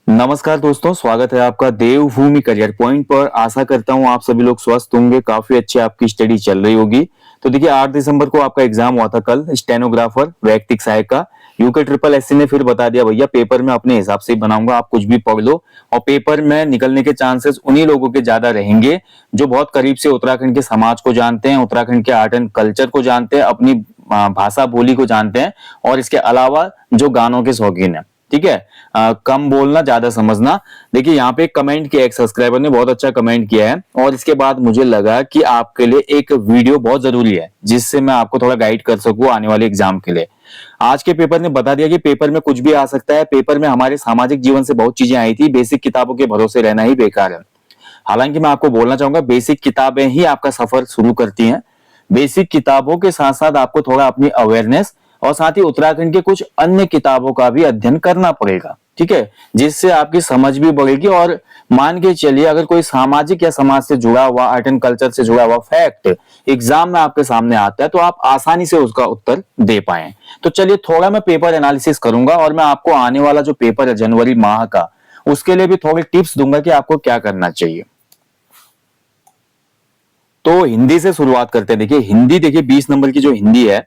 नमस्कार दोस्तों, स्वागत है आपका देवभूमि करियर पॉइंट पर। आशा करता हूँ आप सभी लोग स्वस्थ होंगे, काफी अच्छी आपकी स्टडी चल रही होगी। तो देखिए 8 दिसंबर को आपका एग्जाम हुआ था कल, स्टेनोग्राफर वैयक्तिक सहायक का। यूके ट्रिपल एससी ने फिर बता दिया भैया पेपर में अपने हिसाब से ही बनाऊंगा, आप कुछ भी पढ़ लो। और पेपर में निकलने के चांसेस उन्हीं लोगों के ज्यादा रहेंगे जो बहुत करीब से उत्तराखंड के समाज को जानते हैं, उत्तराखंड के आर्ट एंड कल्चर को जानते हैं, अपनी भाषा बोली को जानते हैं, और इसके अलावा जो गानों के शौकीन है। ठीक है, कम बोलना ज्यादा समझना। देखिए यहाँ पे कमेंट किया, एक सब्सक्राइबर ने बहुत अच्छा कमेंट किया है, और इसके बाद मुझे लगा कि आपके लिए एक वीडियो बहुत जरूरी है जिससे मैं आपको थोड़ा गाइड कर सकूं आने वाले एग्जाम के लिए। आज के पेपर ने बता दिया कि पेपर में कुछ भी आ सकता है। पेपर में हमारे सामाजिक जीवन से बहुत चीजें आई थी, बेसिक किताबों के भरोसे रहना ही बेकार है। हालांकि मैं आपको बोलना चाहूंगा बेसिक किताबें ही आपका सफर शुरू करती हैं। बेसिक किताबों के साथ साथ आपको थोड़ा अपनी अवेयरनेस और साथ ही उत्तराखंड के कुछ अन्य किताबों का भी अध्ययन करना पड़ेगा। ठीक है, जिससे आपकी समझ भी बढ़ेगी। और मान के चलिए अगर कोई सामाजिक या समाज से जुड़ा हुआ, आर्ट एंड कल्चर से जुड़ा हुआ फैक्ट एग्जाम में आपके सामने आता है तो आप आसानी से उसका उत्तर दे पाए। तो चलिए थोड़ा मैं पेपर एनालिसिस करूंगा, और मैं आपको आने वाला जो पेपर है जनवरी माह का, उसके लिए भी थोड़ी टिप्स दूंगा कि आपको क्या करना चाहिए। तो हिंदी से शुरुआत करते हैं। देखिए हिंदी, देखिए 20 नंबर की जो हिंदी है,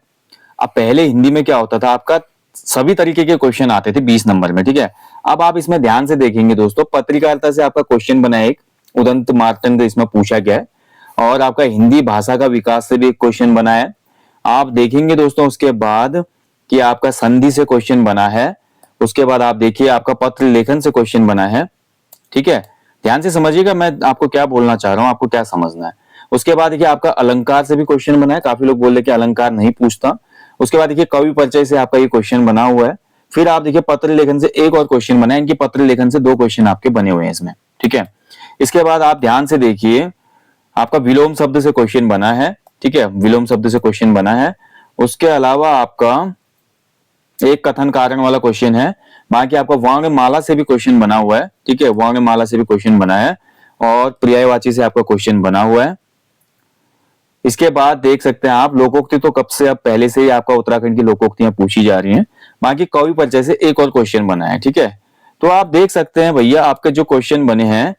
अब पहले हिंदी में क्या होता था, आपका सभी तरीके के क्वेश्चन आते थे 20 नंबर में। ठीक है, अब आप इसमें ध्यान से देखेंगे दोस्तों, पत्रकारिता से आपका क्वेश्चन बना है एक, उदंत मार्तंड इसमें पूछा गया है। और आपका हिंदी भाषा का विकास से भी एक क्वेश्चन बना है। आप देखेंगे दोस्तों उसके बाद कि आपका संधि से क्वेश्चन बना है। उसके बाद आप देखिए आपका पत्र लेखन से क्वेश्चन बना है। ठीक है, ध्यान से समझिएगा मैं आपको क्या बोलना चाह रहा हूं, आपको क्या समझना है। उसके बाद देखिए आपका अलंकार से भी क्वेश्चन बना है। काफी लोग बोल रहे कि अलंकार नहीं पूछता। उसके बाद देखिए कवि परिचय से आपका ये क्वेश्चन बना हुआ है। फिर आप देखिए पत्र लेखन से एक और क्वेश्चन बना है। इनकी पत्र लेखन से 2 क्वेश्चन आपके बने हुए हैं इसमें। ठीक है, इसके बाद आप ध्यान से देखिए आपका विलोम शब्द से क्वेश्चन बना है। ठीक है, विलोम शब्द से क्वेश्चन बना है। उसके अलावा आपका एक कथन कारण वाला क्वेश्चन है। बाकी आपका वर्णमाला से भी क्वेश्चन बना हुआ है। ठीक है, वर्णमाला से भी क्वेश्चन बना है, और पर्यायवाची से आपका क्वेश्चन बना हुआ है। इसके बाद देख सकते हैं आप लोकोक्ति, तो कब से, अब पहले से ही आपका उत्तराखंड की लोकोक्तियां पूछी जा रही हैं। बाकी कवि परिचय से एक और क्वेश्चन बना है। ठीक है, तो आप देख सकते हैं भैया आपके जो क्वेश्चन बने हैं,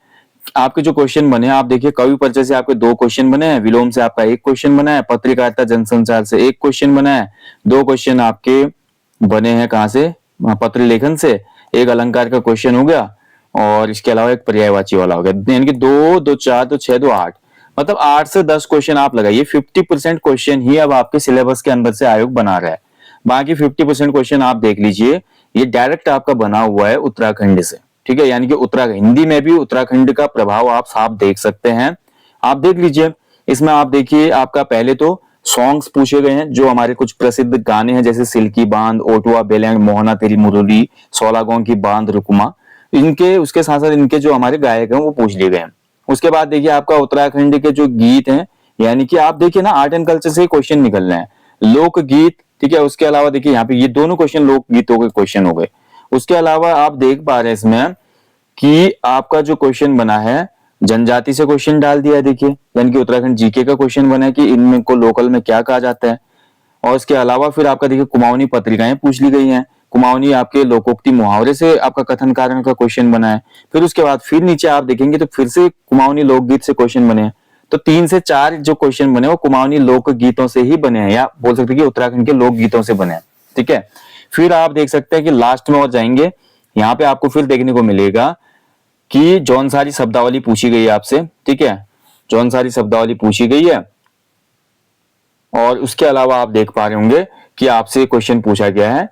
आप देखिए कवि परिचय से आपके 2 क्वेश्चन बने हैं, विलोम से आपका 1 क्वेश्चन बना है, पत्रकारिता जनसंचार से 1 क्वेश्चन बना है, 2 क्वेश्चन आपके बने हैं कहां से, पत्र लेखन से, एक अलंकार का क्वेश्चन हो गया, और इसके अलावा एक पर्यायवाची वाला हो गया। यानी कि 2 2 4 2 6 2 8, मतलब 8 से 10 क्वेश्चन आप लगाइए। 50% क्वेश्चन ही अब आपके सिलेबस के अंदर से आयोग बना रहा है। बाकी 50% क्वेश्चन आप देख लीजिए, ये डायरेक्ट आपका बना हुआ है उत्तराखंड से। ठीक है, यानी कि उत्तराखंड, हिंदी में भी उत्तराखंड का प्रभाव आप साफ देख सकते हैं। आप देख लीजिए इसमें, आप देखिए आपका पहले तो सॉन्ग्स पूछे गए हैं, जो हमारे कुछ प्रसिद्ध गाने हैं, जैसे सिल्की बांध, ओटुआ बेलैंड, मोहना तेरी मुरली, 16 गांव की बांध रुकुमा, इनके उसके साथ साथ इनके जो हमारे गायक हैं वो पूछ लिए गए हैं। उसके बाद देखिए आपका उत्तराखंड के जो गीत हैं, यानी कि आप देखिए ना आर्ट एंड कल्चर से क्वेश्चन निकल रहे हैं, लोकगीत। ठीक है, उसके अलावा देखिए यहाँ पे ये दोनों क्वेश्चन लोक गीतों के क्वेश्चन हो गए। उसके अलावा आप देख पा रहे हैं इसमें कि आपका जो क्वेश्चन बना है जनजाति से क्वेश्चन डाल दिया है। देखिए यानी कि उत्तराखंड जीके का क्वेश्चन बना है कि इनमें को लोकल में क्या कहा जाता है। और इसके अलावा फिर आपका देखिए कुमाऊनी पत्रिकाएं पूछ ली गई हैं। कुमाऊनी आपके लोकोक्ति मुहावरे से आपका कथन कारण का क्वेश्चन बना है। फिर उसके बाद फिर नीचे आप देखेंगे तो फिर से कुमाऊनी लोकगीत से क्वेश्चन बने हैं। तो 3 से 4 जो क्वेश्चन बने वो कुमाऊनी लोकगीतों से ही बने हैं, या बोल सकते हैं कि उत्तराखंड के लोकगीतों से बने हैं। ठीक है, फिर आप देख सकते हैं कि लास्ट में और जाएंगे, यहाँ पे आपको फिर देखने को मिलेगा कि जौनसारी शब्दावली पूछी गई है आपसे। ठीक है, जौनसारी शब्दावली पूछी गई है। और उसके अलावा आप देख पा रहे होंगे कि आपसे क्वेश्चन पूछा गया है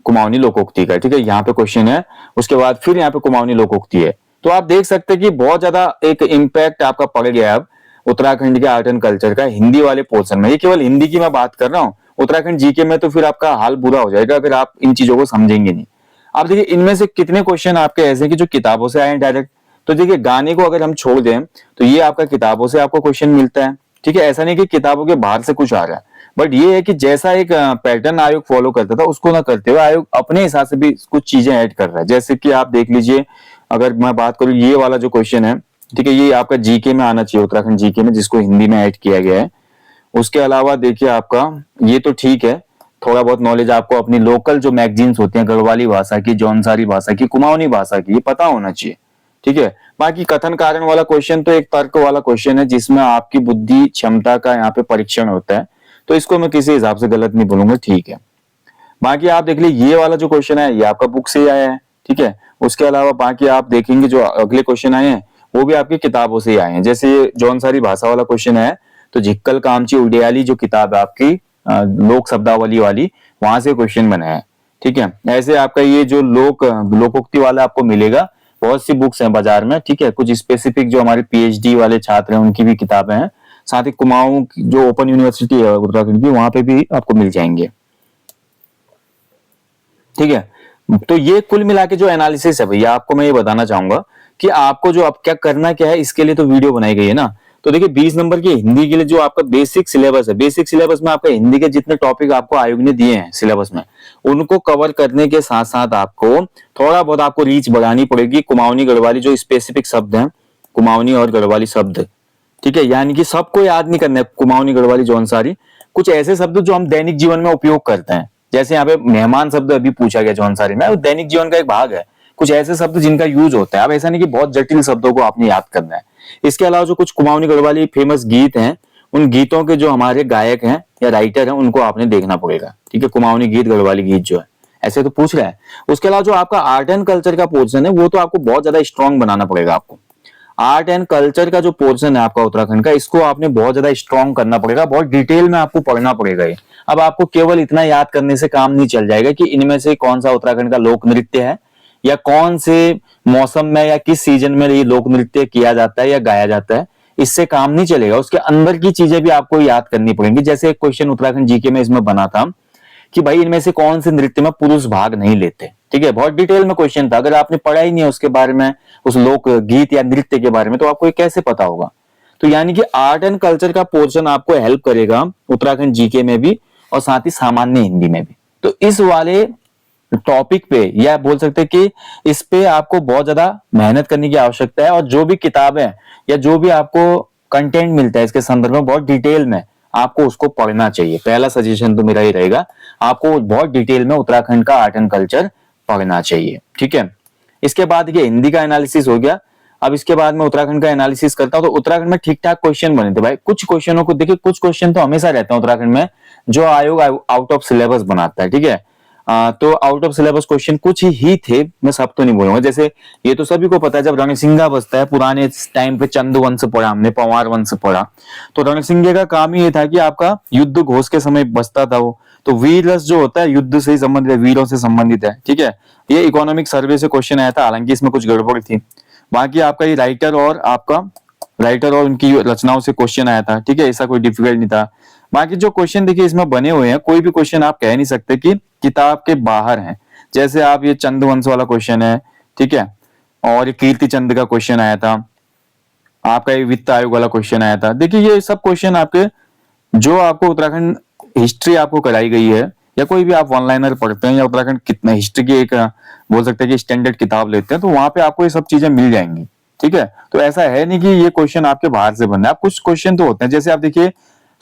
कुमाऊनी लोकोक्ति का। ठीक है, यहाँ पे क्वेश्चन है, उसके बाद फिर यहाँ पे कुमाऊनी लोकोक्ति है। तो आप देख सकते हैं कि बहुत ज्यादा एक इम्पैक्ट आपका पड़ गया अब उत्तराखंड के आर्ट एंड कल्चर का हिंदी वाले पोर्शन में। ये केवल हिंदी की मैं बात कर रहा हूँ, उत्तराखंड जीके में तो फिर आपका हाल बुरा हो जाएगा अगर आप इन चीजों को समझेंगे नहीं। आप देखिए इनमें से कितने क्वेश्चन आपके ऐसे कि जो किताबों से आए हैं डायरेक्ट। तो देखिए गाने को अगर हम छोड़ दें तो ये आपका किताबों से आपको क्वेश्चन मिलता है। ठीक है, ऐसा नहीं कि किताबों के बाहर से कुछ आ रहा है, बट ये है कि जैसा एक पैटर्न आयोग फॉलो करता था उसको ना करते हुए आयोग अपने हिसाब से भी कुछ चीजें ऐड कर रहा है। जैसे कि आप देख लीजिए, अगर मैं बात करूं ये वाला जो क्वेश्चन है, ठीक है, ये आपका जीके में आना चाहिए, उत्तराखंड जीके में, जिसको हिंदी में ऐड किया गया है। उसके अलावा देखिए आपका ये तो ठीक है, थोड़ा बहुत नॉलेज आपको अपनी लोकल जो मैगजीन्स होती हैं गढ़वाली भाषा की, जौनसारी भाषा की, कुमाऊनी भाषा की, ये पता होना चाहिए। ठीक है, बाकी कथन कारण वाला क्वेश्चन तो एक तर्क वाला क्वेश्चन है जिसमें आपकी बुद्धि क्षमता का यहाँ पे परीक्षण होता है, तो इसको मैं किसी हिसाब से गलत नहीं बोलूंगा। ठीक है, बाकी आप देख लीजिए ये वाला जो क्वेश्चन है ये आपका बुक से ही आया है। ठीक है, उसके अलावा बाकी आप देखेंगे जो अगले क्वेश्चन आए हैं वो भी आपकी किताबों से ही आए हैं। जैसे ये जौनसारी भाषा वाला क्वेश्चन है तो झिक्कल कामची उडियाली जो किताब है आपकी लोक शब्दावली वाली, वहां से क्वेश्चन बना है। ठीक है, ऐसे आपका ये जो लोकोक्ति वाला आपको मिलेगा, बहुत सी बुक्स हैं बाजार में। ठीक है, कुछ स्पेसिफिक जो हमारे पीएचडी वाले छात्र हैं उनकी भी किताबें हैं, साथ ही कुमाऊं जो ओपन यूनिवर्सिटी है उत्तराखंड की, वहां पे भी आपको मिल जाएंगे। ठीक है, तो ये कुल मिला के जो एनालिसिस है भैया, आपको मैं ये बताना चाहूंगा कि आपको जो अब क्या करना क्या है, इसके लिए तो वीडियो बनाई गई है ना। तो देखिए 20 नंबर की हिंदी के लिए जो आपका बेसिक सिलेबस है, बेसिक सिलेबस में आपका हिंदी के जितने टॉपिक आपको आयोग ने दिए हैं सिलेबस में, उनको कवर करने के साथ साथ आपको थोड़ा बहुत आपको रीच बढ़ानी पड़ेगी। कुमाऊनी गढ़वाली जो स्पेसिफिक शब्द हैं, कुमाऊनी और गढ़वाली शब्द, ठीक है, यानी कि सबको याद नहीं करना है। कुमाऊनी गढ़वाली जौनसारी कुछ ऐसे शब्द जो हम दैनिक जीवन में उपयोग करते हैं, जैसे यहाँ पे मेहमान शब्द अभी पूछा गया जौनसारी में, वो दैनिक जीवन का एक भाग है। कुछ ऐसे शब्द जिनका यूज होता है, अब ऐसा नहीं कि बहुत जटिल शब्दों को आपने याद करना है। इसके अलावा जो कुछ कुमाऊनी गढ़वाली फेमस गीत हैं, उन गीतों के जो हमारे गायक हैं या राइटर हैं उनको आपने देखना पड़ेगा। ठीक है, कुमाऊनी गीत गढ़वाली गीत जो है ऐसे तो पूछ रहा है। उसके अलावा जो आपका आर्ट एंड कल्चर का पोर्शन है वो तो आपको बहुत ज्यादा स्ट्रॉन्ग बनाना पड़ेगा। आपको आर्ट एंड कल्चर का जो पोर्शन है आपका उत्तराखंड का, इसको आपने बहुत ज्यादा स्ट्रॉन्ग करना पड़ेगा, बहुत डिटेल में आपको पढ़ना पड़ेगा ये। अब आपको केवल इतना याद करने से काम नहीं चल जाएगा कि इनमें से कौन सा उत्तराखंड का लोक नृत्य है, या कौन से मौसम में या किस सीजन में ये लोक नृत्य किया जाता है या गाया जाता है, इससे काम नहीं चलेगा। उसके अंदर की चीजें भी आपको याद करनी पड़ेंगी। जैसे एक क्वेश्चन उत्तराखंड जीके में इसमें बना था कि भाई इनमें से कौन से नृत्य में पुरुष भाग नहीं लेते। ठीक है, बहुत डिटेल में क्वेश्चन था। अगर आपने पढ़ा ही नहीं है उसके बारे में, उस लोक गीत या नृत्य के बारे में, तो आपको ये कैसे पता होगा। तो यानी कि आर्ट एंड कल्चर का पोर्शन आपको हेल्प करेगा उत्तराखंड जीके में भी और साथ ही सामान्य हिंदी में भी। तो इस वाले टॉपिक पे या बोल सकते कि इस पे आपको बहुत ज्यादा मेहनत करने की आवश्यकता है। और जो भी किताबें या जो भी आपको कंटेंट मिलता है इसके संदर्भ में बहुत डिटेल में आपको उसको पढ़ना चाहिए। पहला सजेशन तो मेरा ही रहेगा, आपको बहुत डिटेल में उत्तराखंड का आर्ट एंड कल्चर पढ़ना चाहिए। ठीक है, इसके बाद ये हिंदी का एनालिसिस हो गया। अब इसके बाद मैं उत्तराखंड का एनालिसिस करता हूं। तो उत्तराखंड में ठीक ठाक क्वेश्चन बने थे भाई। कुछ क्वेश्चनों को देखिए, कुछ क्वेश्चन तो हमेशा रहते हैं उत्तराखंड में जो आयोग आउट ऑफ सिलेबस बनाता है। ठीक है, तो आउट ऑफ सिलेबस क्वेश्चन कुछ ही थे, मैं सब तो नहीं बोलूंगा। जैसे ये तो सभी को पता है, जब रणसिंगा बसता है, पुराने टाइम पे चंद वंश पढ़ा हमने, पंवार वंश पढ़ा, तो रणसिंगे का काम ही ये था कि आपका युद्ध घोष के समय बसता था वो। तो वीर रस जो होता है युद्ध से ही संबंधित है, वीरों से संबंधित है। ठीक है, ये इकोनॉमिक सर्वे से क्वेश्चन आया था, हालांकि इसमें कुछ गड़बड़ थी। बाकी आपका ये राइटर और उनकी रचनाओं से क्वेश्चन आया था। ठीक है, ऐसा कोई डिफिकल्ट नहीं था। बाकी जो क्वेश्चन देखिए इसमें बने हुए हैं, कोई भी क्वेश्चन आप कह नहीं सकते कि किताब के बाहर हैं। जैसे आप ये चंद्रवंश वाला क्वेश्चन है, ठीक है, और ये कीर्ति चंद का क्वेश्चन आया था, आपका ये वित्त आयोग वाला क्वेश्चन आया था। देखिए ये सब क्वेश्चन आपके जो आपको उत्तराखंड हिस्ट्री आपको कराई गई है, या कोई भी आप ऑनलाइनर पढ़ते हैं या उत्तराखंड कितना हिस्ट्री की एक बोल सकते हैं कि स्टैंडर्ड किताब लेते हैं, तो वहां पे आपको ये सब चीजें मिल जाएंगी। ठीक है, तो ऐसा है नहीं कि ये क्वेश्चन आपके बाहर से बनना है। कुछ क्वेश्चन तो होते हैं, जैसे आप देखिए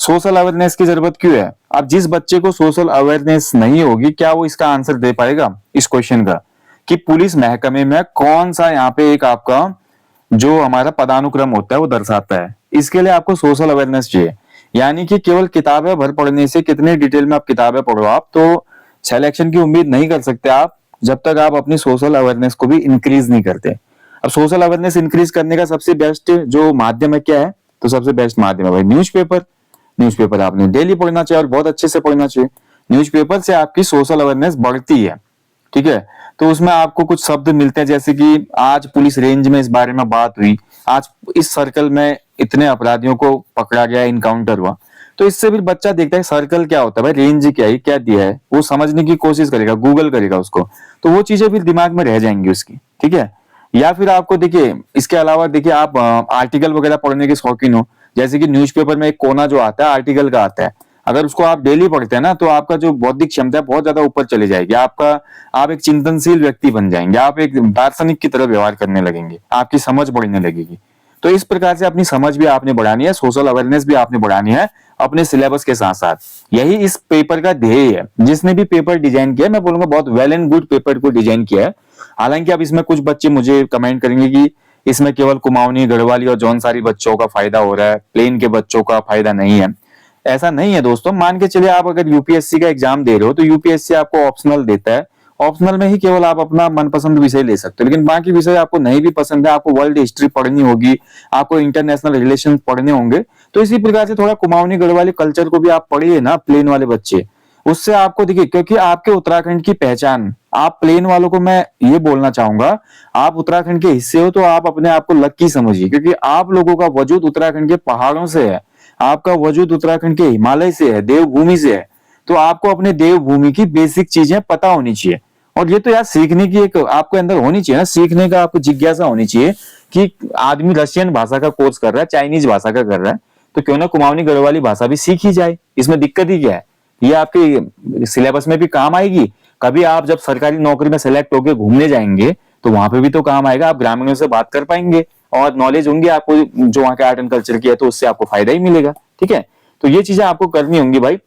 सोशल अवेयरनेस की जरूरत क्यों है। अब जिस बच्चे को सोशल अवेयरनेस नहीं होगी, क्या वो इसका आंसर दे पाएगा इस क्वेश्चन का कि पुलिस महकमे में कौन सा यहाँ पे एक आपका जो हमारा पदानुक्रम होता है वो दर्शाता है। इसके लिए आपको सोशल अवेयरनेस चाहिए। यानी कि केवल किताबें भर पढ़ने से, कितने डिटेल में आप किताबें पढ़ो, आप तो सिलेक्शन की उम्मीद नहीं कर सकते आप जब तक आप अपनी सोशल अवेयरनेस को भी इंक्रीज नहीं करते। अब सोशल अवेयरनेस इंक्रीज करने का सबसे बेस्ट जो माध्यम है क्या है, तो सबसे बेस्ट माध्यम है भाई न्यूज़पेपर। न्यूज़पेपर आपने डेली पढ़ना चाहिए और बहुत अच्छे से पढ़ना चाहिए। न्यूज़पेपर से आपकी सोशल अवेयरनेस बढ़ती है। ठीक है, तो उसमें आपको कुछ शब्द मिलते हैं, जैसे कि आज पुलिस रेंज में इस बारे में बात हुई, आज इस सर्कल में इतने अपराधियों को पकड़ा गया, इनकाउंटर हुआ। तो इससे भी बच्चा देखता है सर्कल क्या होता है भाई, रेंज क्या है, क्या दिया है, वो समझने की कोशिश करेगा, गूगल करेगा उसको, तो वो चीजें भी दिमाग में रह जाएंगी उसकी। ठीक है, या फिर आपको देखिए इसके अलावा देखिए आप आर्टिकल वगैरह पढ़ने के शौकीन हो, जैसे कि न्यूज़पेपर में एक कोना जो आता है आर्टिकल का आता है, अगर उसको आप डेली पढ़ते हैं ना, तो आपका जो बौद्धिक क्षमता है बहुत ज्यादा ऊपर चली जाएगी। आप एक चिंतनशील व्यक्ति बन जाएंगे, आप एक दार्शनिक की तरह व्यवहार करने लगेंगे, आपकी समझ बढ़ने लगेगी। तो इस प्रकार से अपनी समझ भी आपने बढ़ानी है, सोशल अवेयरनेस भी आपने बढ़ानी है अपने सिलेबस के साथ साथ। यही इस पेपर का ध्येय है। जिसने भी पेपर डिजाइन किया, मैं बोलूंगा बहुत वेल एंड गुड पेपर को डिजाइन किया है। हालांकि अब इसमें कुछ बच्चे मुझे कमेंट करेंगे कि इसमें केवल कुमाऊनी, गढ़वाली और जौनसारी बच्चों का फायदा हो रहा है, प्लेन के बच्चों का फायदा नहीं है। ऐसा नहीं है दोस्तों। मान के चलिए आप अगर यूपीएससी का एग्जाम दे रहे हो तो यूपीएससी आपको ऑप्शनल देता है, ऑप्शनल में ही केवल आप अपना मनपसंद विषय ले सकते हो। लेकिन बाकी विषय आपको नहीं भी पसंद है, आपको वर्ल्ड हिस्ट्री पढ़नी होगी, आपको इंटरनेशनल रिलेशन पढ़ने होंगे, तो इसी प्रकार से थोड़ा कुमाऊनी गढ़वाली कल्चर को भी आप पढ़िए ना, प्लेन वाले बच्चे। उससे आपको देखिए, क्योंकि आपके उत्तराखंड की पहचान, आप प्लेन वालों को मैं ये बोलना चाहूंगा, आप उत्तराखंड के हिस्से हो तो आप अपने आप को लकी समझिए, क्योंकि आप लोगों का वजूद उत्तराखंड के पहाड़ों से है, आपका वजूद उत्तराखंड के हिमालय से है, देवभूमि से है। तो आपको अपने देवभूमि की बेसिक चीजें पता होनी चाहिए। और ये तो यार सीखने की एक आपके अंदर होनी चाहिए ना, सीखने का आपको जिज्ञासा होनी चाहिए कि आदमी रशियन भाषा का कोर्स कर रहा है, चाइनीज भाषा का कर रहा है, तो क्यों ना कुमाऊनी गढ़वाली भाषा भी सीखी जाए। इसमें दिक्कत ही क्या है? ये आपके सिलेबस में भी काम आएगी। कभी आप जब सरकारी नौकरी में सेलेक्ट होकर घूमने जाएंगे तो वहां पे भी तो काम आएगा, आप ग्रामीणों से बात कर पाएंगे और नॉलेज होंगी आपको जो वहाँ के आर्ट एंड कल्चर की है, तो उससे आपको फायदा ही मिलेगा। ठीक है, तो ये चीजें आपको करनी होंगी भाई।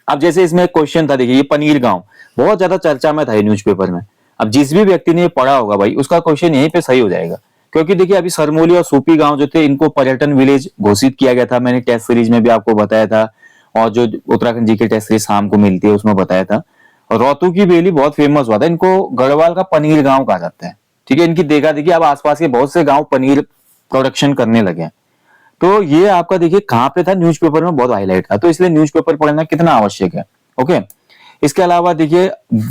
अब जैसे इसमें क्वेश्चन था, देखिए ये पनीर गांव बहुत ज्यादा चर्चा में था ये न्यूज़पेपर में। अब जिस भी व्यक्ति ने ये पढ़ा होगा भाई, उसका क्वेश्चन यहीं पे सही हो जाएगा। क्योंकि देखिए अभी सरमोली और सूपी गांव जो थे, इनको पर्यटन विलेज घोषित किया गया था। मैंने टेस्ट सीरीज में भी आपको बताया था, और जो उत्तराखंड जी के टेस्ट सीरीज शाम को मिलती है उसमें बताया था। और रोहतू की बेली बहुत फेमस हुआ था, इनको गढ़वाल का पनीर गांव कहा जाता है। ठीक है, इनकी देखा देखिए अब आसपास के बहुत से गांव पनीर प्रोडक्शन करने लगे हैं। तो ये आपका देखिए कहाँ पे था, न्यूज़पेपर में बहुत हाईलाइट था, तो इसलिए न्यूज़पेपर पढ़ना कितना आवश्यक है। ओके, इसके अलावा देखिए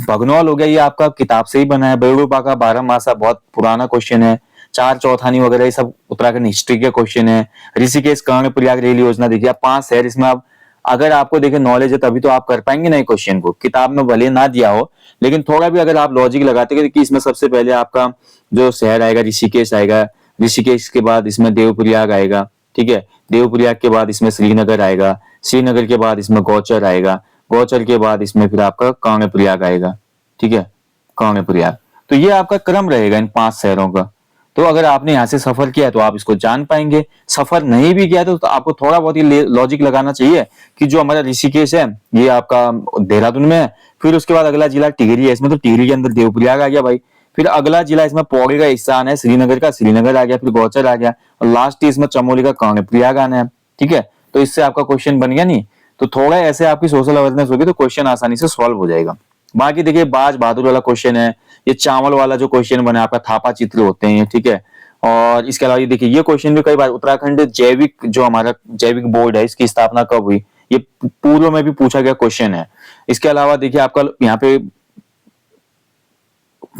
भगनौल हो गया, ये आपका किताब से ही बना है। बेड़ूपा का 12 मासा बहुत पुराना क्वेश्चन है। चार चौथानी वगैरह ये सब उत्तराखंड हिस्ट्री के क्वेश्चन है। ऋषिकेश कर्णप्रयाग रेल योजना देखिए, आप 5 शहर, इसमें आप अगर आपको देखिए नॉलेज है तभी तो आप कर पाएंगे ना क्वेश्चन को। किताब में भले ना दिया हो, लेकिन थोड़ा भी अगर आप लॉजिक लगाते कि इसमें सबसे पहले आपका जो शहर आएगा ऋषिकेश आएगा, ऋषिकेश के बाद इसमें देवप्रयाग आएगा। ठीक है, देवप्रयाग के बाद इसमें श्रीनगर आएगा, श्रीनगर के बाद इसमें गौचर आएगा, गौचर के बाद इसमें फिर आपका कर्णप्रयाग आएगा। ठीक है, कर्णप्रयाग। तो ये आपका क्रम रहेगा इन 5 शहरों का। तो अगर आपने यहाँ से सफर किया तो आप इसको जान पाएंगे। सफर नहीं भी किया तो आपको थोड़ा बहुत ही लॉजिक लगाना चाहिए कि जो हमारा ऋषिकेश है ये आपका देहरादून में है, फिर उसके बाद अगला जिला टिहरी है, इसमें तो टिहरी के अंदर देवप्रयाग आ गया भाई। फिर अगला जिला इसमें पौड़ी का हिस्सा आना है, श्रीनगर का, श्रीनगर आ गया, फिर गौचर आ गया, और लास्ट इसमें चमोली का कर्णप्रयाग आना है। ठीक है, तो इससे आपका क्वेश्चन बन गया नहीं। तो थोड़ा ऐसे आपकी सोशल अवेयरनेस होगी तो क्वेश्चन आसानी से सॉल्व हो जाएगा। बाकी देखिए बाज बहादुर वाला क्वेश्चन है, ये चावल वाला जो क्वेश्चन बना आपका, थापा चित्र होते हैं। ठीक है, और इसके अलावा ये देखिए ये क्वेश्चन भी कई बार उत्तराखंड जैविक जो हमारा जैविक बोर्ड है, इसकी स्थापना कब हुई, ये पूर्व में भी पूछा गया क्वेश्चन है। इसके अलावा देखिए आपका यहाँ पे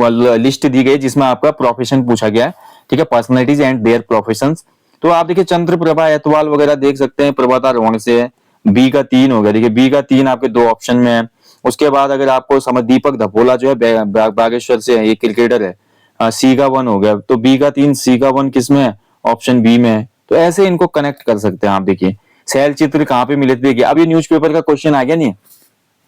लिस्ट दी गई जिसमें आपका प्रोफेशन पूछा गया है। ठीक है, पर्सनैलिटीज एंड देयर प्रोफेशंस। तो आप देखिए चंद्रप्रभा एतवाल वगैरह देख सकते हैं, पर्वतारोहण से है। बी का 3 हो गया, देखिए बी का 3 आपके 2 ऑप्शन में है। उसके बाद अगर आपको समझ, दीपक धपोला जो है बागेश्वर से है, ये क्रिकेटर है, सी का 1 हो गया। तो बी का 3, सी का 1 किस में है? ऑप्शन बी में है। तो ऐसे इनको कनेक्ट कर सकते हैं आप। देखिए शैल चित्र कहाँ पे मिले थे, देखिए अब ये न्यूज़पेपर का क्वेश्चन आ गया नहीं,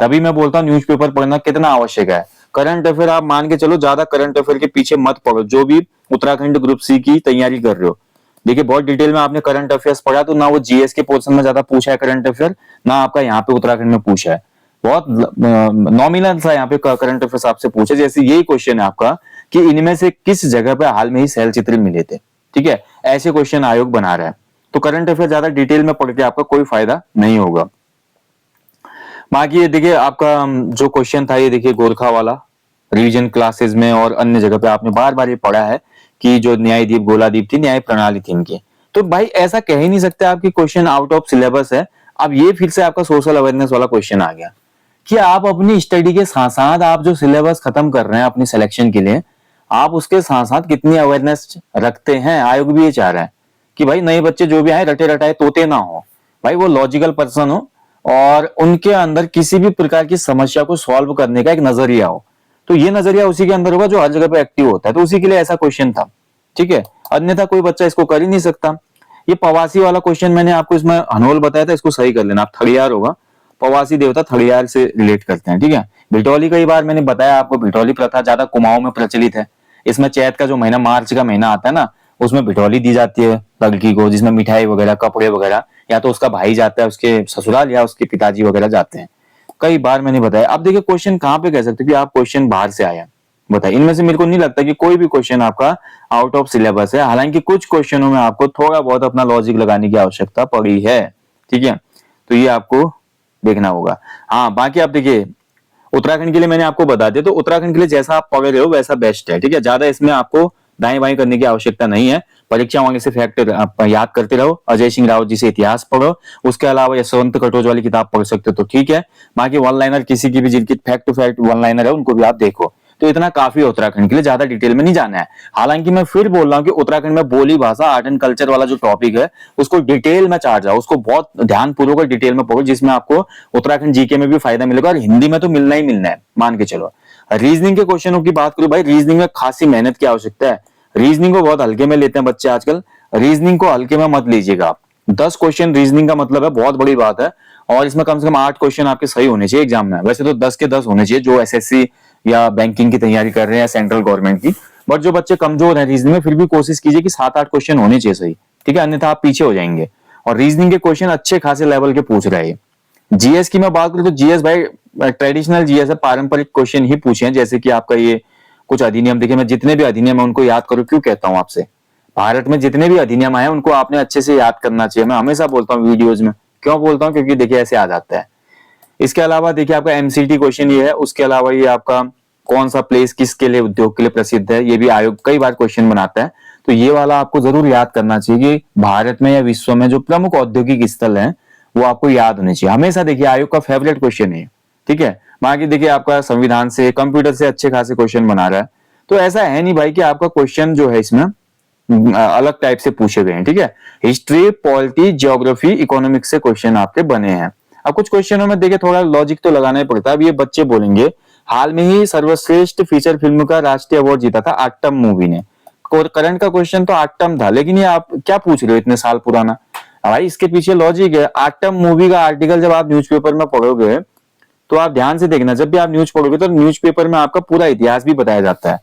तभी मैं बोलता हूँ न्यूज़पेपर पढ़ना कितना आवश्यक है। करंट अफेयर आप मान के चलो, ज्यादा करंट अफेयर के पीछे मत पड़ो, जो भी उत्तराखंड ग्रुप सी की तैयारी कर रहे हो। देखिए बहुत डिटेल में आपने करंट अफेयर्स पढ़ा तो ना वो जीएस के पोर्शन में ज्यादा पूछा है करंट अफेयर, ना आपका यहाँ पे उत्तराखंड में पूछा है। बहुत नॉमिनल सा यहाँ पे करंट अफेयर्स आपसे पूछे। जैसे यही क्वेश्चन है आपका कि इनमें से किस जगह पे हाल में ही शैल चित्र मिले थे। ठीक है, ऐसे क्वेश्चन आयोग बना रहा है। तो करंट अफेयर ज्यादा डिटेल में पढ़ के आपका कोई फायदा नहीं होगा। बाकी ये देखिए आपका जो क्वेश्चन था, ये देखिए गोरखा वाला, रिवीजन क्लासेस में और अन्य जगह पे आपने बार बार ये पढ़ा है कि जो न्यायदीप गोलादीप थी, न्याय प्रणाली थी इनकी। तो भाई ऐसा कह ही नहीं सकते आपकी क्वेश्चन आउट ऑफ सिलेबस है। अब ये फिर से आपका सोशल अवेयरनेस वाला क्वेश्चन आ गया कि आप अपनी स्टडी के साथ साथ आप जो सिलेबस खत्म कर रहे हैं अपनी सिलेक्शन के लिए, आप उसके साथ साथ कितनी अवेयरनेस रखते हैं। आयोग भी ये चाह रहा है कि भाई नए बच्चे जो भी आए रटे रटाए तोते ना हो, भाई वो लॉजिकल पर्सन हो और उनके अंदर किसी भी प्रकार की समस्या को सॉल्व करने का एक नजरिया हो। तो ये नजरिया उसी के अंदर होगा जो हर जगह पे एक्टिव होता है। तो उसी के लिए ऐसा क्वेश्चन था। ठीक है, अन्यथा कोई बच्चा इसको कर ही नहीं सकता। ये पवासी वाला क्वेश्चन मैंने आपको इसमें हनोल बताया था, इसको सही कर लेना। आप थड़ियार होगा, पवासी देवता थड़ियार से रिलेट करते हैं। ठीक है, भिटौली कई बार मैंने बताया आपको, भिटौली प्रथा ज्यादा कुमाऊं में प्रचलित है। इसमें चैत का जो महीना, मार्च का महीना आता है ना, उसमें बिठौली दी जाती है लड़की को, जिसमें मिठाई वगैरह, कपड़े वगैरह, या तो उसका भाई जाता है उसके ससुराल या उसके पिताजी वगैरह जाते हैं। कई बार मैंने बताया। अब देखिए क्वेश्चन कहाँ पे कह सकते कि आप क्वेश्चन बाहर से आया, बताइए। इनमें से मेरे को नहीं लगता कि कोई भी क्वेश्चन आपका आउट ऑफ सिलेबस है, हालांकि कुछ क्वेश्चनों में आपको थोड़ा बहुत अपना लॉजिक लगाने की आवश्यकता पड़ी है, ठीक है, तो ये आपको देखना होगा। हाँ, बाकी आप देखिए उत्तराखंड के लिए मैंने आपको बता दिया, तो उत्तराखंड के लिए जैसा आप पढ़ रहे हो वैसा बेस्ट है, ठीक है, ज्यादा इसमें आपको दाएं बाएं करने की आवश्यकता नहीं है। परीक्षा होने से फैक्ट आप याद करते रहो, अजय सिंह रावत जी से इतिहास पढ़ो, उसके अलावा यशवंत कटोच वाली किताब पढ़ सकते हो तो ठीक है, बाकी वन लाइनर किसी की भी जिनकी fact to fact one liner है उनको भी आप देखो, तो इतना काफी है उत्तराखंड के लिए, ज्यादा डिटेल में नहीं जाना है। हालांकि मैं फिर बोल रहा हूँ कि उत्तराखंड में बोली भाषा, आर्ट एंड कल्चर वाला जो टॉपिक है उसको डिटेल में चार्ज जाओ, उसको बहुत ध्यानपूर्वक डिटेल में पढ़ो, जिसमें आपको उत्तराखंड जीके में भी फायदा मिलेगा और हिंदी में तो मिलना ही मिलना है, मान के चलो। रीजनिंग के क्वेश्चनों की बात करूं भाई, रीजनिंग में खासी मेहनत की आवश्यकता है। रीजनिंग को बहुत हल्के में लेते हैं बच्चे आजकल, रीजनिंग को हल्के में मत लीजिएगा आप। 10 क्वेश्चन रीजनिंग का मतलब है बहुत बड़ी बात है, और इसमें कम से कम 8 क्वेश्चन आपके सही होने चाहिए एग्जाम में। वैसे तो 10 के 10 होने चाहिए जो एसएससी या बैंकिंग की तैयारी कर रहे हैं सेंट्रल गवर्नमेंट की, बट जो बच्चे कमजोर हैं रीजनिंग में फिर भी कोशिश कीजिए कि 7-8 क्वेश्चन होने चाहिए सही, ठीक है, अन्यथा आप पीछे हो जाएंगे। और रीजनिंग के क्वेश्चन अच्छे खासे लेवल के पूछ रहे हैं। जीएस की मैं बात करूं तो जीएस भाई ट्रेडिशनल जीएस है, पारंपरिक क्वेश्चन ही पूछे हैं, जैसे कि आपका ये कुछ अधिनियम। देखिए मैं जितने भी अधिनियम है उनको याद करो, क्यों कहता हूं आपसे, भारत में जितने भी अधिनियम आए उनको आपने अच्छे से याद करना चाहिए। मैं हमेशा बोलता हूँ वीडियोज में, क्यों बोलता हूँ, क्योंकि देखिए ऐसे आ जाता है। इसके अलावा देखिए आपका एमसीटी क्वेश्चन ये है, उसके अलावा ये आपका कौन सा प्लेस किसके लिए, उद्योग के लिए प्रसिद्ध है, ये भी आयोग कई बार क्वेश्चन बनाता है, तो ये वाला आपको जरूर याद करना चाहिए कि भारत में या विश्व में जो प्रमुख औद्योगिक स्थल है वो आपको याद होने चाहिए हमेशा। देखिए आयोग का फेवरेट क्वेश्चन है, ठीक है। बाकी देखिए आपका संविधान से, कंप्यूटर से अच्छे खासे क्वेश्चन बना रहा है, तो ऐसा है नहीं भाई कि आपका क्वेश्चन जो है इसमें अलग टाइप से पूछे गए हैं, ठीक है। हिस्ट्री, पॉलिटी, ज्योग्राफी, इकोनॉमिक्स से क्वेश्चन आपके बने हैं। अब कुछ क्वेश्चनों में देखिए थोड़ा लॉजिक तो लगाना ही पड़ता है। अब ये बच्चे बोलेंगे हाल में ही सर्वश्रेष्ठ फीचर फिल्म का राष्ट्रीय अवार्ड जीता था आट्टम मूवी ने, करंट का क्वेश्चन तो आट्टम था, लेकिन ये आप क्या पूछ रहे हो इतने साल पुराना। भाई इसके पीछे लॉजिक है। आट्टम मूवी का आर्टिकल जब आप न्यूज़पेपर में पढ़ोगे तो आप ध्यान से देखना, जब भी आप न्यूज पढ़ोगे तो न्यूज़पेपर में आपका पूरा इतिहास भी बताया जाता है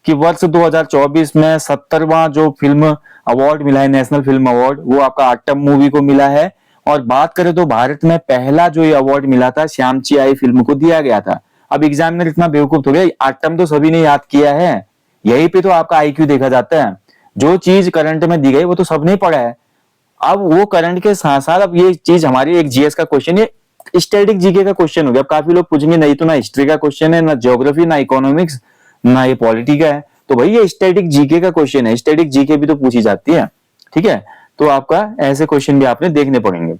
कि वर्ष 2024 में 70वां जो फिल्म अवार्ड मिला है, नेशनल फिल्म अवार्ड, वो आपका आट्टम मूवी को मिला है। और बात करें तो भारत में पहला जो ये अवार्ड मिला था श्यामची आई फिल्म को दिया गया था। अब एग्जामिनर इतना बेवकूफ हो गया, आट्टम तो सभी ने याद किया है, यही पे तो आपका आईक्यू देखा जाता है। जो चीज करंट में दी गई वो तो सबने पढ़ा है। अब वो करंट के साथ साथ अब ये चीज हमारी एक जीएस का क्वेश्चन, ये स्टैटिक जीके का क्वेश्चन हो गया। अब काफी लोग पूछेंगे नहीं तो ना हिस्ट्री का क्वेश्चन है, ना ज्योग्राफी, ना इकोनॉमिक्स, ना ये पॉलिटी का है, तो भाई ये स्टैटिक जीके का क्वेश्चन है, स्टैटिक जीके भी तो पूछी जाती है, ठीक है। तो आपका ऐसे क्वेश्चन भी आपने देखने पड़ेंगे।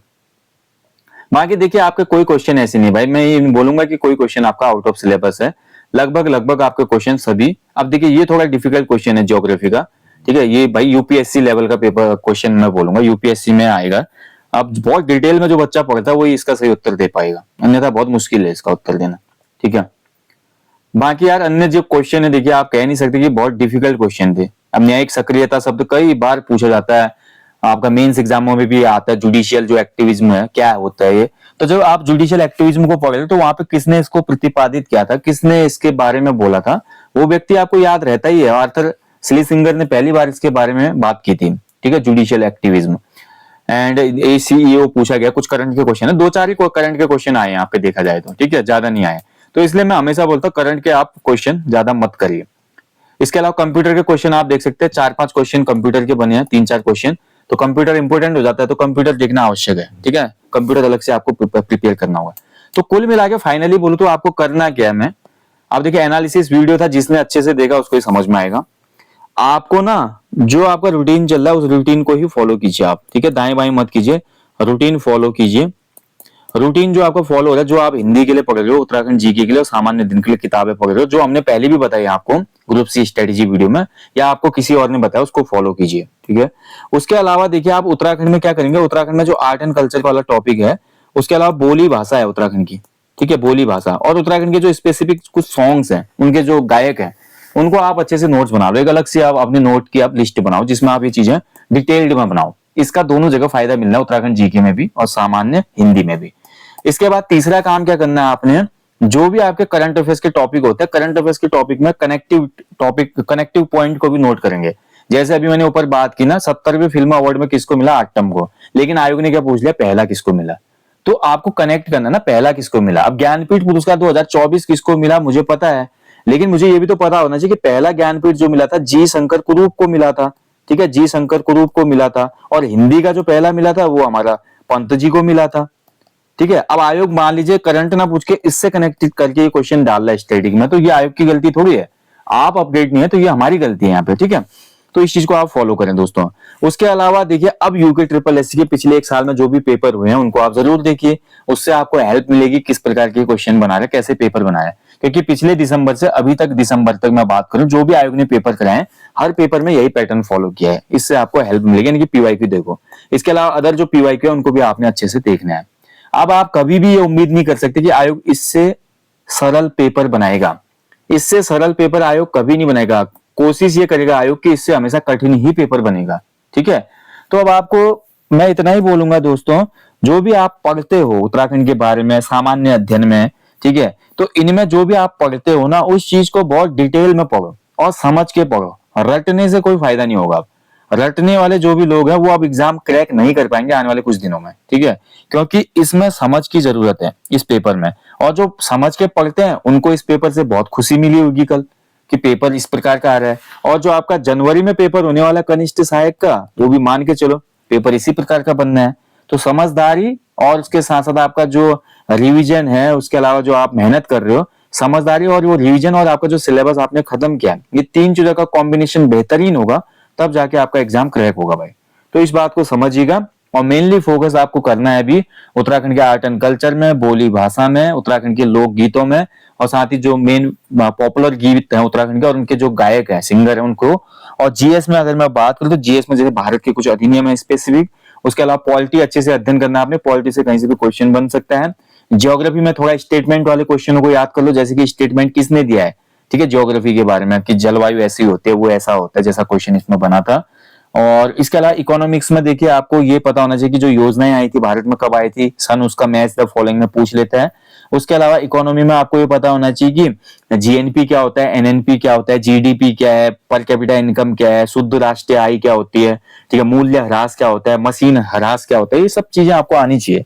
बाकी देखिए आपके कोई क्वेश्चन ऐसे नहीं भाई, मैं ये बोलूंगा कि कोई क्वेश्चन आपका आउट ऑफ सिलेबस है, लगभग आपके क्वेश्चन सभी। अब देखिए ये थोड़ा डिफिकल्ट क्वेश्चन है ज्योग्राफी का, ठीक है, ये भाई यूपीएससी लेवल का पेपर क्वेश्चन मैं बोलूंगा, यूपीएससी में आएगा। अब बहुत डिटेल में जो बच्चा पढ़ता है वही इसका सही उत्तर दे पाएगा, अन्यथा बहुत मुश्किल है इसका उत्तर देना, ठीक है। बाकी यार अन्य जो क्वेश्चन है देखिए आप कह नहीं सकते कि बहुत डिफिकल्ट क्वेश्चन थे। अब न्यायिक सक्रियता शब्द कई बार पूछा जाता है, आपका मेंस एग्जामों में भी आता है। जुडिशियल जो एक्टिविज्म है क्या होता है ये, तो जब आप जुडिशियल एक्टिविज्म को पढ़े तो वहां पे किसने इसको प्रतिपादित किया था, किसने इसके बारे में बोला था, वो व्यक्ति आपको याद रहता ही है। आर्थर स्लीसिंगर ने पहली बार इसके बारे में बात की थी, ठीक है, जुडिशियल एक्टिविज्म। एंड एसीईओ पूछा गया, कुछ करंट के क्वेश्चन है, 2-4 ही करंट के क्वेश्चन आए यहाँ पे देखा जाए तो, ठीक है, ज्यादा नहीं आए। तो इसलिए मैं हमेशा बोलता हूँ करंट के आप क्वेश्चन ज्यादा मत करिए। इसके अलावा कंप्यूटर के क्वेश्चन आप देख सकते हैं, 4-5 क्वेश्चन कंप्यूटर के बने हैं, 3-4 क्वेश्चन, तो कंप्यूटर इंपोर्टेंट हो जाता है, तो कंप्यूटर देखना आवश्यक है, ठीक है, कंप्यूटर अलग से आपको प्रिपेयर करना होगा। तो कुल मिला के फाइनली बोलूं तो आपको करना क्या है, मैं आप देखिए एनालिसिस वीडियो था, जिसने अच्छे से देखा उसको ही समझ में आएगा। आपको ना जो आपका रूटीन चल रहा है उस रूटीन को ही फॉलो कीजिए आप, ठीक है, दाएं बाएं मत कीजिए, रूटीन फॉलो कीजिए। रूटीन जो आपको फॉलो हो रहा है, जो आप हिंदी के लिए पढ़ रहे हो, उत्तराखंड जीके के लिए और सामान्य दिन के लिए किताबें पढ़ रहे हो, जो हमने पहले भी बताई आपको ग्रुप सी स्ट्रेटेजी वीडियो में, या आपको किसी और ने बताया, उसको फॉलो कीजिए, ठीक है। उसके अलावा देखिए आप उत्तराखंड में क्या करेंगे, उत्तराखंड में जो आर्ट एंड कल्चर वाला टॉपिक है, उसके अलावा बोली भाषा है उत्तराखंड की, ठीक है, बोली भाषा, और उत्तराखंड के जो स्पेसिफिक कुछ सॉन्ग्स हैं, उनके जो गायक हैं, उनको आप अच्छे से नोट्स बना लो, एक अलग से आप अपने नोट की आप लिस्ट बनाओ, जिसमें आप ये चीजें डिटेल्ड में बनाओ। इसका दोनों जगह फायदा मिलना है, उत्तराखंड जीके में भी और सामान्य हिंदी में भी। इसके बाद तीसरा काम क्या करना है आपने, जो भी आपके करंट अफेयर्स के टॉपिक होते हैं, करंट अफेयर्स के टॉपिक में कनेक्टिव पॉइंट को भी नोट करेंगे। जैसे अभी मैंने ऊपर बात की ना, 70वें फिल्म अवार्ड में किसको मिला, आट्टम को, लेकिन आयोग ने क्या पूछ लिया, पहला किसको मिला। तो आपको कनेक्ट करना ना, पहला किसको मिला। अब ज्ञानपीठ पुरस्कार 2024 किसको मिला मुझे पता है, लेकिन मुझे ये भी तो पता होना चाहिए कि पहला ज्ञानपीठ जो मिला था जी शंकर कुरूप को मिला था। ठीक है, जी शंकर कुरूप को मिला था। और हिंदी का जो पहला मिला था वो हमारा पंत जी को मिला था। ठीक है, अब आयोग मान लीजिए करंट ना पूछ के इससे कनेक्ट करके ये क्वेश्चन डाल रहा है स्टैटिक में, तो ये आयोग की गलती थोड़ी है। आप अपडेट नहीं है तो ये हमारी गलती है यहाँ पे। ठीक है, तो इस चीज को आप फॉलो करें दोस्तों। उसके अलावा देखिए, अब यूके ट्रिपल एससी के पिछले एक साल में जो भी पेपर हुए हैं उनको आप जरूर देखिए, उससे आपको हेल्प मिलेगी किस प्रकार के क्वेश्चन बना रहे, कैसे पेपर बनाए। क्योंकि पिछले दिसंबर से अभी तक, दिसंबर तक मैं बात करूं, जो भी आयोग ने पेपर कराए हर पेपर में यही पैटर्न फॉलो किया है। इससे आपको हेल्प मिलेगी, यानी कि पीवाईक्यू देखो। इसके अलावा अदर जो पीवाईक्यू है उनको भी आपने अच्छे से देखना है। अब आप कभी भी ये उम्मीद नहीं कर सकते कि आयोग इससे सरल पेपर बनाएगा। इससे सरल पेपर आयोग कभी नहीं बनाएगा। कोशिश ये करेगा आयोग कि इससे हमेशा कठिन ही पेपर बनेगा। ठीक है, तो अब आपको मैं इतना ही बोलूंगा दोस्तों, जो भी आप पढ़ते हो उत्तराखंड के बारे में, सामान्य अध्ययन में, ठीक है, तो इनमें जो भी आप पढ़ते हो ना, उस चीज को बहुत डिटेल में पढ़ो और समझ के पढ़ो। रटने से कोई फायदा नहीं होगा। रटने वाले जो भी लोग हैं वो अब एग्जाम क्रैक नहीं कर पाएंगे आने वाले कुछ दिनों में। ठीक है, क्योंकि इसमें समझ की जरूरत है इस पेपर में। और जो समझ के पढ़ते हैं उनको इस पेपर से बहुत खुशी मिली होगी कल, कि पेपर इस प्रकार का आ रहा है। और जो आपका जनवरी में पेपर होने वाला कनिष्ठ सहायक का, वो भी मान के चलो पेपर इसी प्रकार का बनना है। तो समझदारी और उसके साथ साथ आपका जो रिवीजन है, उसके अलावा जो आप मेहनत कर रहे हो, समझदारी और वो रिवीजन और आपका जो सिलेबस आपने खत्म किया, ये तीन चीजों का कॉम्बिनेशन बेहतरीन होगा, तब जाके आपका एग्जाम क्रैक होगा भाई। तो इस बात को समझिएगा। और मेनली फोकस आपको करना है अभी उत्तराखंड के आर्ट एंड कल्चर में, बोली भाषा में, उत्तराखंड के लोक गीतों में, और साथ ही जो मेन पॉपुलर गीत हैं उत्तराखंड के और उनके जो गायक हैं, सिंगर हैं, उनको। और जीएस में अगर मैं बात करूं तो जीएस में जैसे भारत के कुछ अधिनियम है स्पेसिफिक। उसके अलावा पॉलिटी अच्छे से अध्ययन करना है आपने, पॉलिटी से कहीं से भी क्वेश्चन बन सकता है। ज्योग्राफी में थोड़ा स्टेटमेंट वाले क्वेश्चनों को याद कर लो, जैसे कि स्टेटमेंट किसने दिया है, ठीक है, ज्योग्राफी के बारे में, कि जलवायु ऐसी होती है, वो ऐसा होता है, जैसा क्वेश्चन इसमें बना था। और इसके अलावा इकोनॉमिक्स में देखिए, आपको ये पता होना चाहिए कि जो योजनाएं आई थी भारत में कब आई थी, सन उसका मैच द फॉलोइंग में पूछ लेता है। उसके अलावा इकोनॉमी में आपको ये पता होना चाहिए कि जीएनपी क्या होता है, एनएनपी क्या होता है, जीडीपी क्या है, पर कैपिटा इनकम क्या है, शुद्ध राष्ट्रीय आय क्या होती है, ठीक है, मूल्य ह्रास क्या होता है, मशीन ह्रास क्या होता है, ये सब चीजें आपको आनी चाहिए।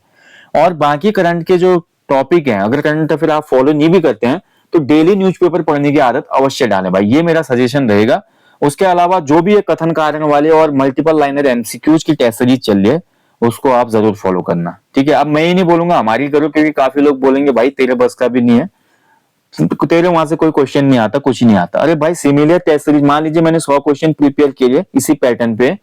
और बाकी करंट के जो टॉपिक हैं, अगर करंट अफेयर आप फॉलो नहीं भी करते हैं तो डेली न्यूज़पेपर पढ़ने की आदत अवश्य डालें भाई, ये मेरा सजेशन रहेगा। उसके अलावा जो भी ये कथन कारण वाले और मल्टीपल लाइनर एमसीक्यूज की टेस्ट सीरीज चल रही है, उसको आप जरूर फॉलो करना। ठीक है, अब मैं ही नहीं बोलूंगा हमारी करो, क्योंकि काफी लोग बोलेंगे भाई तेरे बस का भी नहीं है, तेरे वहां से कोई क्वेश्चन नहीं आता, कुछ नहीं आता। अरे भाई सिमिलर टेस्ट सीरीज, मान लीजिए मैंने 100 क्वेश्चन प्रिपेयर किए इसी पैटर्न पे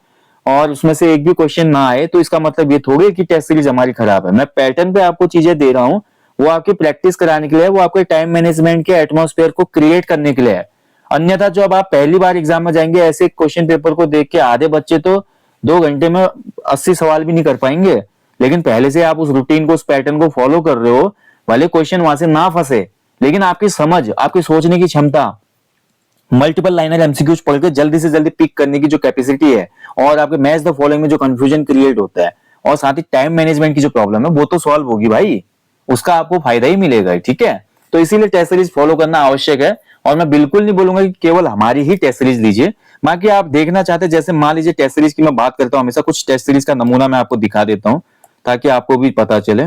और उसमें से एक भी क्वेश्चन ना आए, तो इसका मतलब ये थोड़ी है कि टेस्ट सीरीज हमारी खराब है। मैं पैटर्न पे आपको चीजें दे रहा हूँ, वो आपकी प्रैक्टिस कराने के लिए, वो आपके टाइम मैनेजमेंट के एटमॉस्फेयर को क्रिएट करने के लिए है। अन्यथा जो अब आप पहली बार एग्जाम में जाएंगे ऐसे क्वेश्चन पेपर को देख के, आधे बच्चे तो 2 घंटे में 80 सवाल भी नहीं कर पाएंगे। लेकिन पहले से आप उस रूटीन को, उस पैटर्न को फॉलो कर रहे हो, भले क्वेश्चन वहां से ना फंसे, लेकिन आपकी समझ, आपकी सोचने की क्षमता, मल्टीपल लाइनर एमसीक्यूज पढ़ के जल्दी से जल्दी पिक करने की जो कैपेसिटी है, और आपके मैच द फॉलोइंग में जो कंफ्यूजन क्रिएट होता है, और साथ ही टाइम मैनेजमेंट की जो प्रॉब्लम है, वो तो सॉल्व होगी भाई, उसका आपको फायदा ही मिलेगा। ठीक है, तो इसीलिए टेस्ट सीरीज फॉलो करना आवश्यक है। और मैं बिल्कुल नहीं बोलूंगा कि केवल हमारी ही टेस्ट सीरीज लीजिए, बाकी आप देखना चाहते हैं, जैसे मान लीजिए टेस्ट सीरीज की मैं बात करता हूं हमेशा, कुछ टेस्ट सीरीज का नमूना मैं आपको दिखा देता हूं ताकि आपको भी पता चले।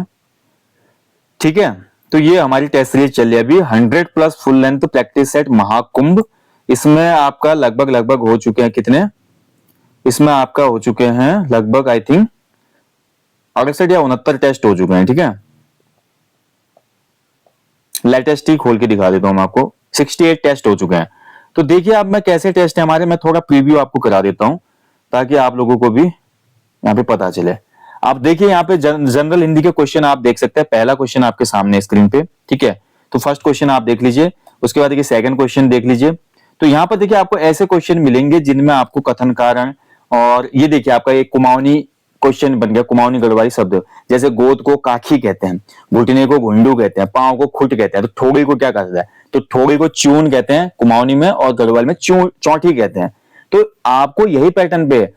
ठीक है, तो ये हमारी टेस्ट सीरीज चल रही है अभी, 100+ full length practice set Mahakumbh. इसमें आपका लगभग हो चुके हैं कितने, इसमें आपका हो चुके हैं लगभग आई थिंक 68 या 69 टेस्ट हो चुके हैं। ठीक है, लेटेस्ट ही खोल के दिखा देता हूं मैं आपको, 68 टेस्ट हो चुके हैं। तो देखिए अब मैं कैसे टेस्ट है हमारे, मैं थोड़ा प्रीव्यू आपको करा देता हूं ताकि आप लोगों को भी यहाँ पे पता चले। आप देखिए यहाँ पे जनरल हिंदी के क्वेश्चन आप देख सकते हैं। पहला क्वेश्चन आपके सामने स्क्रीन पे, ठीक है, तो फर्स्ट क्वेश्चन आप देख लीजिए, उसके बाद देखिए सेकंड क्वेश्चन देख लीजिए। तो यहाँ पर देखिए आपको ऐसे क्वेश्चन मिलेंगे जिनमें आपको कथन कारण, और ये देखिए आपका एक कुमाऊनी क्वेश्चन बन गया, कुमाऊनी गढ़वाली शब्द, जैसे गोद को काखी कहते हैं, घुटने को घुंडू कहते हैं, पांव को खुट कहते हैं, तो ठोड़ी को क्या कहता है, तो ठोड़ी को चून कहते हैं कुमाऊनी में, और गढ़वाल में चौठी कहते हैं। तो आपको यही पैटर्न पे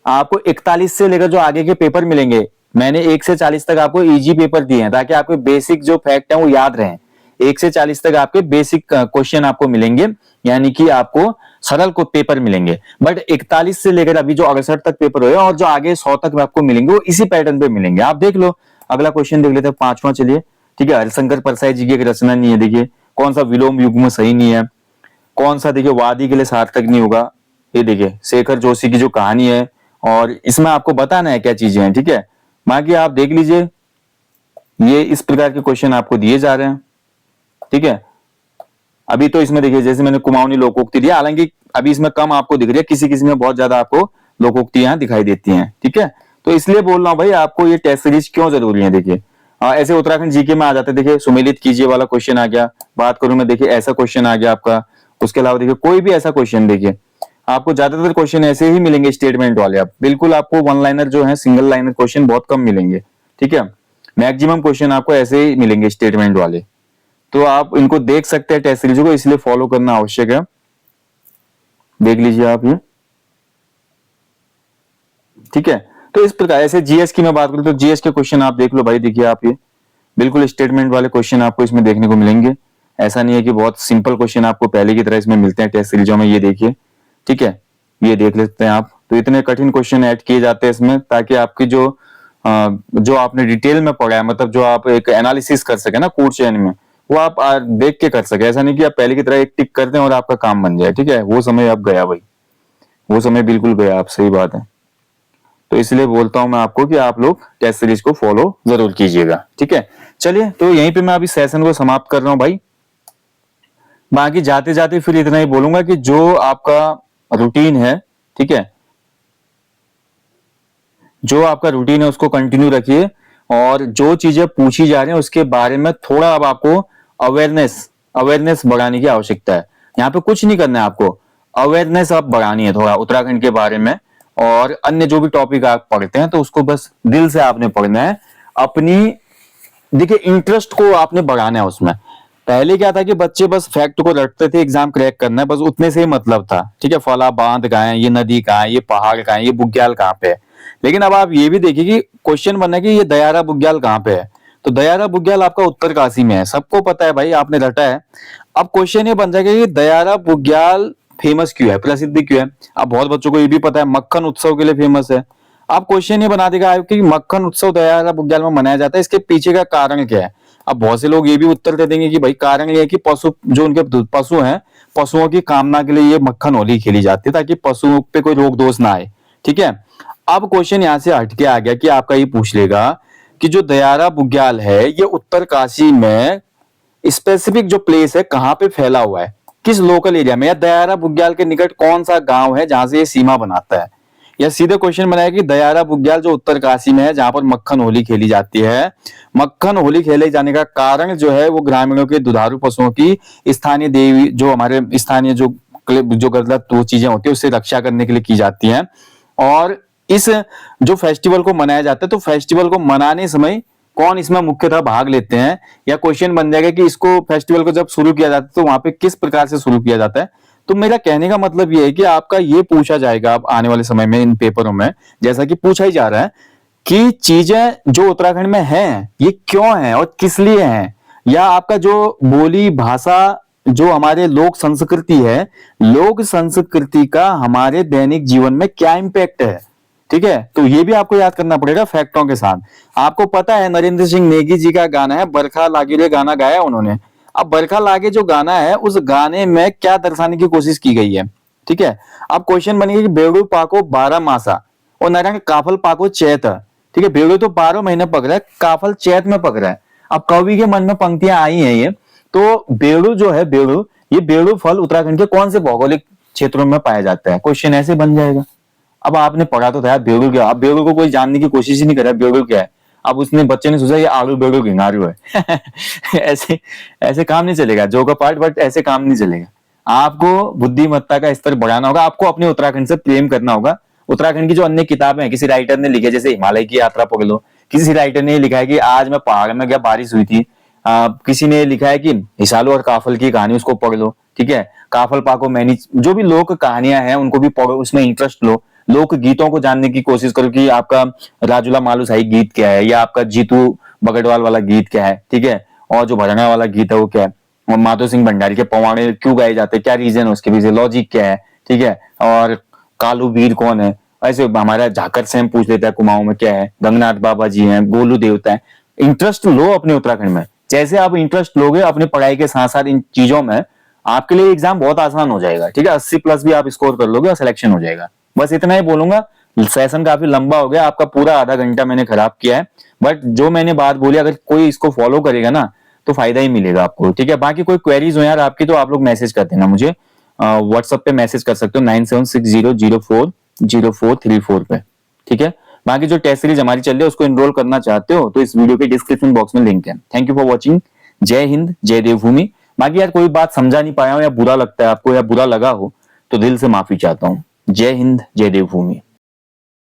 आपको 41 से लेकर जो आगे के पेपर मिलेंगे, मैंने 1 से 40 तक आपको इजी पेपर दिए हैं ताकि आपके बेसिक जो फैक्ट है वो याद रहें। 1 से 40 तक आपके बेसिक क्वेश्चन आपको मिलेंगे, यानी कि आपको सरल को पेपर मिलेंगे, बट 41 से लेकर अभी जो 68 तक पेपर हुए और जो आगे 100 तक आपको मिलेंगे वो इसी पैटर्न पे मिलेंगे। आप देख लो, अगला क्वेश्चन देख लेते हैं, 5वां, चलिए। ठीक है, हरिशंकर परसाई जी की एक रचना नहीं है, देखिए कौन सा विलोम युग्म सही नहीं है, कौन सा देखिए वादी के लिए सार्थक नहीं होगा, ये देखिए शेखर जोशी की जो कहानी है, और इसमें आपको बताना है क्या चीजें हैं। ठीक है, बाकी आप देख लीजिए, ये इस प्रकार के क्वेश्चन आपको दिए जा रहे हैं। ठीक है, अभी तो इसमें देखिए जैसे मैंने कुमाऊनी लोकोक्ति दिया, हालांकि अभी इसमें कम आपको दिख रही है, किसी किसी में बहुत ज्यादा आपको लोकोक्तियां दिखाई देती हैं। ठीक है, तो इसलिए बोल रहा हूं भाई आपको ये टेस्ट सीरीज क्यों जरूरी है। देखिए ऐसे उत्तराखंड जीके में आ जाते हैं, देखिए सुमेलित कीजिए वाला क्वेश्चन आ गया, बात करूं मैं, देखिए ऐसा क्वेश्चन आ गया आपका। उसके अलावा देखिए कोई भी ऐसा क्वेश्चन, देखिए आपको ज्यादातर क्वेश्चन ऐसे ही मिलेंगे स्टेटमेंट वाले, आप बिल्कुल आपको वन लाइनर जो है, सिंगल लाइनर क्वेश्चन बहुत कम मिलेंगे। ठीक है, मैक्सिमम क्वेश्चन आपको ऐसे ही मिलेंगे स्टेटमेंट वाले। तो आप इनको देख सकते हैं टेस्ट सीरीज को, इसलिए फॉलो करना आवश्यक है। देख लीजिए आप ये। ठीक है, तो इस प्रकार ऐसे जीएस की मैं बात करूं तो जीएस के क्वेश्चन आप देख लो भाई, देखिए आप ये बिल्कुल स्टेटमेंट वाले क्वेश्चन आपको इसमें देखने को मिलेंगे। ऐसा नहीं है कि बहुत सिंपल क्वेश्चन आपको पहले की तरह इसमें मिलते हैं टेस्ट सीरीजों में, ये देखिए। ठीक है, ये देख लेते हैं आप, तो इतने कठिन क्वेश्चन ऐड किए जाते हैं इसमें ताकि आपकी जो आपने डिटेल में पढ़ा है, मतलब जो आप एक एनालिसिस कर सके ना कोड चयन में, वो आप देख के कर सके। ऐसा नहीं कि आप पहले की तरह एक टिक कर दें और आपका काम बन जाए। ठीक है, वो समय अब गया भाई, वो समय बिल्कुल गया, आप सही बात है। तो इसलिए बोलता हूं मैं आपको कि आप लोग टेस्ट सीरीज को फॉलो जरूर कीजिएगा। ठीक है, चलिए तो यहीं पे मैं अभी सेशन को समाप्त कर रहा हूं भाई। बाकी जाते जाते फिर इतना ही बोलूंगा कि जो आपका रूटीन है, ठीक है, जो आपका रूटीन है उसको कंटिन्यू रखिए, और जो चीजें पूछी जा रही हैं उसके बारे में थोड़ा अब आपको अवेयरनेस बढ़ाने की आवश्यकता है। यहाँ पे कुछ नहीं करना है आपको, अवेयरनेस आप बढ़ानी है थोड़ा उत्तराखंड के बारे में, और अन्य जो भी टॉपिक आप पढ़ते हैं तो उसको बस दिल से आपने पढ़ना है। अपनी देखिए इंटरेस्ट को आपने बढ़ाना है उसमें। पहले क्या था कि बच्चे बस फैक्ट को रटते थे, एग्जाम क्रैक करना है, बस उतने से ही मतलब था। ठीक है, फला बांध कहाँ है, ये नदी कहाँ है, ये पहाड़ कहाँ है, ये बुग्याल कहाँ पे है। लेकिन अब आप ये भी देखिए कि क्वेश्चन बना कि ये दयारा बुग्याल कहाँ पे है, तो दयारा बुग्याल आपका उत्तरकाशी में है, सबको पता है भाई, आपने रटा है। अब क्वेश्चन ये बन जाएगा कि दयारा बुग्याल फेमस क्यों है, प्रसिद्ध क्यों है। अब बहुत बच्चों को ये भी पता है मक्खन उत्सव के लिए फेमस है। अब क्वेश्चन ये बना देगा कि मक्खन उत्सव दयारा बुग्याल में मनाया जाता है, इसके पीछे का कारण क्या है। अब बहुत से लोग ये भी उत्तर दे देंगे कि भाई कारण ये है कि पशु, जो उनके पशु हैं, पशुओं की कामना के लिए ये मक्खन होली खेली जाती है ताकि पशुओं पे कोई रोग दोष ना आए। ठीक है, अब क्वेश्चन यहां से हटके आ गया कि आपका ये पूछ लेगा कि जो दयारा बुग्याल है ये उत्तरकाशी में स्पेसिफिक जो प्लेस है कहाँ पे फैला हुआ है, किस लोकल एरिया में, या दयारा बुग्याल के निकट कौन सा गांव है जहां से ये सीमा बनाता है। या सीधे क्वेश्चन बनाया कि दयारा बुग्याल जो उत्तरकाशी में है जहां पर मक्खन होली खेली जाती है, मक्खन होली खेले जाने का कारण जो है वो ग्रामीणों के दुधारू पशुओं की स्थानीय देवी, जो हमारे स्थानीय जो गलत वो चीजें होती है उससे रक्षा करने के लिए की जाती हैं। और इस जो फेस्टिवल को मनाया जाता है, तो फेस्टिवल को मनाने समय कौन इसमें मुख्यतः भाग लेते हैं, या क्वेश्चन बन जाएगा कि इसको फेस्टिवल को जब शुरू किया जाता है तो वहां पे किस प्रकार से शुरू किया जाता है। तो मेरा कहने का मतलब ये है कि आपका ये पूछा जाएगा अब आने वाले समय में इन पेपरों में, जैसा कि पूछा ही जा रहा है कि चीजें जो उत्तराखंड में हैं ये क्यों हैं और किस लिए हैं, या आपका जो बोली भाषा, जो हमारे लोक संस्कृति है, लोक संस्कृति का हमारे दैनिक जीवन में क्या इंपैक्ट है। ठीक है, तो ये भी आपको याद करना पड़ेगा फैक्टों के साथ। आपको पता है नरेंद्र सिंह नेगी जी का गाना है बरखा लागे, रे गाना गाया उन्होंने। अब बरखा लागे जो गाना है उस गाने में क्या दर्शाने की कोशिश की गई है। ठीक है, अब क्वेश्चन बनेगा कि बेड़ू पाको 12 मासा और नारायण काफल पाको चैत। ठीक है, बेड़ू तो 12 महीने पक रहा है, काफल चैत में पक रहा है। अब कवि के मन में पंक्तियां आई हैं ये, तो बेड़ू जो है, बेड़ू, ये बेड़ू फल उत्तराखंड के कौन से भौगोलिक क्षेत्रों में पाया जाता है, क्वेश्चन ऐसे बन जाएगा। अब आपने पढ़ा तो था बेड़ू क्या, अब बेड़ू को कोई जानने की कोशिश ही नहीं कर रहा बेड़ू क्या है। अब उसने बच्चे ने सोचा ये आलू बेड़ू गिंगारू है ऐसे ऐसे काम नहीं चलेगा, जो का पार्ट, बट ऐसे काम नहीं चलेगा। आपको बुद्धिमत्ता का स्तर बढ़ाना होगा, आपको अपने उत्तराखंड से प्रेम करना होगा। उत्तराखंड की जो अन्य किताबें हैं, किसी राइटर ने लिखे, जैसे हिमालय की यात्रा पढ़ लो, किसी राइटर ने लिखा है कि आज मैं पहाड़ में गया बारिश हुई थी, किसी ने लिखा है कि हिसालू और काफल की कहानी, उसको पढ़ लो। ठीक है, काफल पाको मैनी, जो भी लोक कहानियां हैं उनको भी पढ़ो, उसमें इंटरेस्ट लो। लोक गीतों को जानने की कोशिश करो कि आपका राजूला मालूसाही गीत क्या है, या आपका जीतू बगड़वाल वाला गीत क्या है। ठीक है, और जो भरना वाला गीत है वो क्या है, और माधो सिंह भंडारी के पवाड़े क्यों गाए जाते हैं, क्या रीजन है उसके पीछे, लॉजिक क्या है। ठीक है। और कालू वीर कौन है, ऐसे हमारा झाकर सेम पूछ लेता है कुमाऊं में क्या है, गंगनाथ बाबा जी हैं, गोलू देवता है। इंटरेस्ट लो अपने उत्तराखंड में, जैसे आप इंटरेस्ट लोगे अपनी पढ़ाई के साथ साथ इन चीजों में, आपके लिए एग्जाम बहुत आसान हो जाएगा, ठीक है। 80+ भी आप स्कोर कर लोगे और सिलेक्शन हो जाएगा। बस इतना ही बोलूंगा। सेशन काफी लंबा हो गया, आपका पूरा आधा घंटा मैंने खराब किया है, बट जो मैंने बात बोली अगर कोई इसको फॉलो करेगा ना तो फायदा ही मिलेगा आपको, ठीक है। बाकी कोई क्वेरीज हो यार आपकी तो आप लोग मैसेज कर देना मुझे, व्हाट्सएप पे मैसेज कर सकते हो 9760040434 पे, ठीक है। बाकी जो टेस्ट सीरीज हमारी चल रही है उसको एनरोल करना चाहते हो तो इस वीडियो के डिस्क्रिप्शन बॉक्स में लिंक है। Thank you for watching. जय हिंद, जय देवभूमि। बाकी यार कोई बात समझा नहीं पाया हो या बुरा लगता है आपको या बुरा लगा हो तो दिल से माफी चाहता हूँ। जय हिंद, जय देवभूमि।